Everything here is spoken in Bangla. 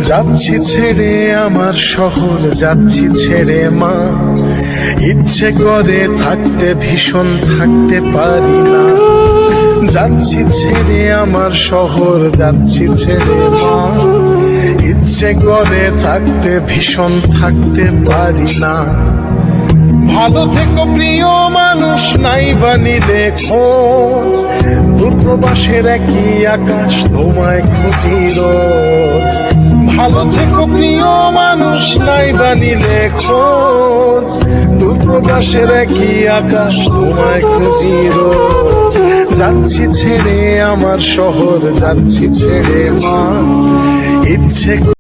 যাচ্ছি ছেড়ে আমার শহর, যাচ্ছি ছেড়ে মা। ইচ্ছে করে থাকতে ভীষণ, থাকতে পারি না। যাচ্ছি ছেড়ে আমার শহর, যাচ্ছি ছেড়ে মা। ইচ্ছে করে থাকতে ভীষণ, থাকতে পারি না। ভালো থেকো প্রিয় মানুষ, নাই বা নিলে খোঁজ। দূরপ্রবাসের একই আকাশ, তোমায় খুঁজি রোজ। ভালো থেকো প্রিয় মানুষ, নাই বা নিলে খোঁজ। দূরপ্রবাসের একই আকাশ, তোমায় খুঁজি রোজ। যাচ্ছি ছেড়ে আমার শহর, যাচ্ছি ছেড়ে মা। ইচ্ছে